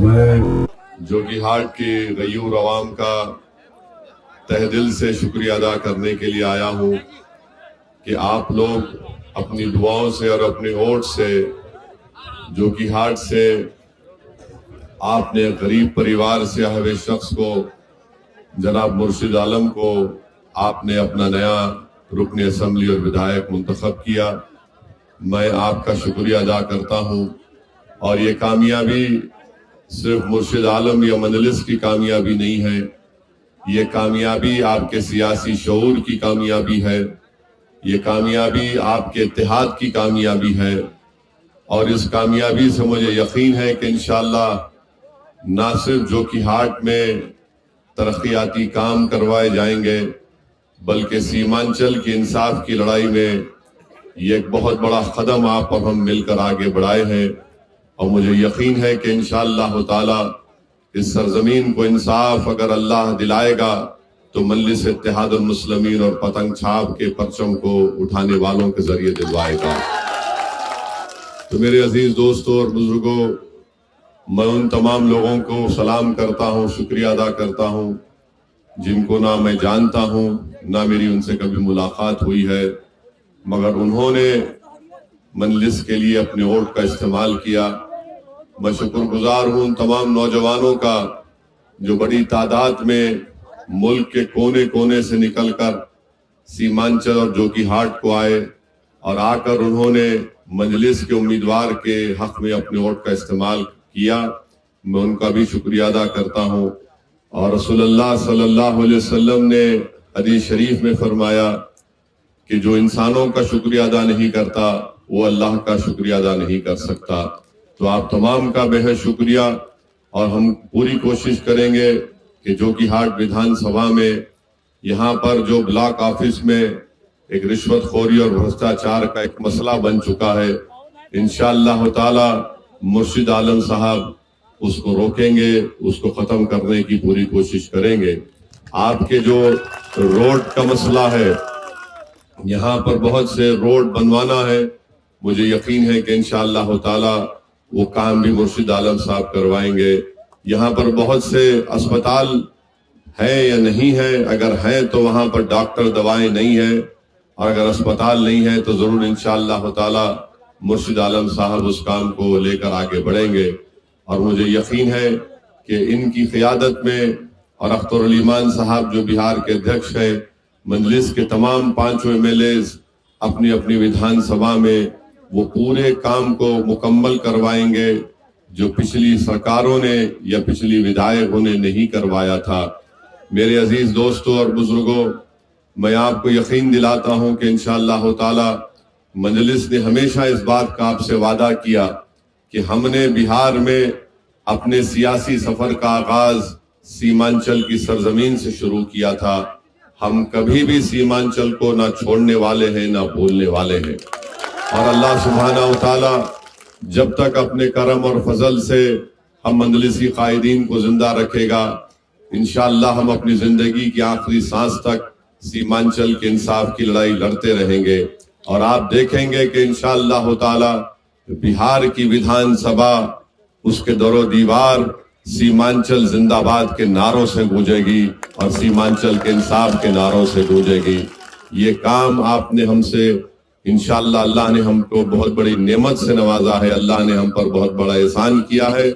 میں jockey hot کی غیور عوام کا تہ دل سے شکریہ ادا کرنے کے لیے آیا ہوں کہ آپ لوگ اپنی دعاؤں سے اور اپنے ووٹ سے جوکی ہاٹ سے آپ نے غریب پریوار سے آئے ہوئے شخص کو جناب مرشد عالم کو آپ نے اپنا نیا رکن اسمبلی اور ودھائک منتخب کیا۔ میں آپ کا شکریہ ادا کرتا ہوں، اور یہ کامیابی صرف مرشد عالم یا مجلس کی کامیابی نہیں ہے، یہ کامیابی آپ کے سیاسی شعور کی کامیابی ہے، یہ کامیابی آپ کے اتحاد کی کامیابی ہے، اور اس کامیابی سے مجھے یقین ہے کہ انشاءاللہ نہ صرف جوکی ہاٹ میں ترقیاتی کام کروائے جائیں گے بلکہ سیمانچل کی انصاف کی لڑائی میں یہ ایک بہت بڑا قدم آپ اور ہم مل کر آگے بڑھائے ہیں، اور مجھے یقین ہے کہ انشاءاللہ تعالی اس سرزمین کو انصاف اگر اللہ دلائے گا تو مجلس اتحاد المسلمین اور پتنگ چھاپ کے پرچم کو اٹھانے والوں کے ذریعے دلوائے گا۔ تو میرے عزیز دوستوں اور بزرگوں، میں ان تمام لوگوں کو سلام کرتا ہوں، شکریہ ادا کرتا ہوں جن کو نہ میں جانتا ہوں نہ میری ان سے کبھی ملاقات ہوئی ہے، مگر انہوں نے مجلس کے لیے اپنے ووٹ کا استعمال کیا۔ میں شکر گزار ہوں ان تمام نوجوانوں کا جو بڑی تعداد میں ملک کے کونے کونے سے نکل کر سیمانچل اور جوکی ہاٹ کو آئے اور آ کر انہوں نے مجلس کے امیدوار کے حق میں اپنے ووٹ کا استعمال کیا۔ میں ان کا بھی شکریہ ادا کرتا ہوں، اور رسول اللہ صلی اللہ علیہ وسلم نے حدیث شریف میں فرمایا کہ جو انسانوں کا شکریہ ادا نہیں کرتا وہ اللہ کا شکریہ ادا نہیں کر سکتا۔ تو آپ تمام کا بے حد شکریہ، اور ہم پوری کوشش کریں گے کہ جوکی ہاٹ ودھان سبھا میں یہاں پر جو بلاک آفس میں ایک رشوت خوری اور بھرشٹاچار کا ایک مسئلہ بن چکا ہے، انشاءاللہ تعالی مرشد عالم صاحب اس کو روکیں گے، اس کو ختم کرنے کی پوری کوشش کریں گے۔ آپ کے جو روڈ کا مسئلہ ہے، یہاں پر بہت سے روڈ بنوانا ہے، مجھے یقین ہے کہ انشاءاللہ تعالی وہ کام بھی مرشد عالم صاحب کروائیں گے۔ یہاں پر بہت سے اسپتال ہیں یا نہیں ہیں، اگر ہیں تو وہاں پر ڈاکٹر دوائیں نہیں ہیں، اور اگر اسپتال نہیں ہے تو ضرور انشاءاللہ تعالی مرشد عالم صاحب اس کام کو لے کر آگے بڑھیں گے، اور مجھے یقین ہے کہ ان کی قیادت میں، اور اختر الایمان صاحب جو بہار کے ادھیکش ہیں، مجلس کے تمام 5 MLAs اپنی اپنی ودھان سبھا میں وہ پورے کام کو مکمل کروائیں گے جو پچھلی سرکاروں نے یا پچھلی ودھائکوں نے نہیں کروایا تھا۔ میرے عزیز دوستوں اور بزرگوں، میں آپ کو یقین دلاتا ہوں کہ انشاءاللہ تعالی مجلس نے ہمیشہ اس بات کا آپ سے وعدہ کیا کہ ہم نے بہار میں اپنے سیاسی سفر کا آغاز سیمانچل کی سرزمین سے شروع کیا تھا، ہم کبھی بھی سیمانچل کو نہ چھوڑنے والے ہیں نہ بھولنے والے ہیں، اور اللہ سبحانہ وتعالی جب تک اپنے کرم اور فضل سے ہم مجلسی قائدین کو زندہ رکھے گا، انشاءاللہ ہم اپنی زندگی کی آخری سانس تک سیمانچل کے انصاف کی لڑائی لڑتے رہیں گے، اور آپ دیکھیں گے کہ انشاءاللہ تعالی بہار کی ودھان سبھا اس کے در و دیوار سیمانچل زندہ باد کے نعروں سے گونجے گی اور سیمانچل کے انصاف کے نعروں سے گونجے گی۔ یہ کام آپ نے ہم سے انشاءاللہ، اللہ نے ہم کو بہت بڑی نعمت سے نوازا ہے، اللہ نے ہم پر بہت بڑا احسان کیا ہے،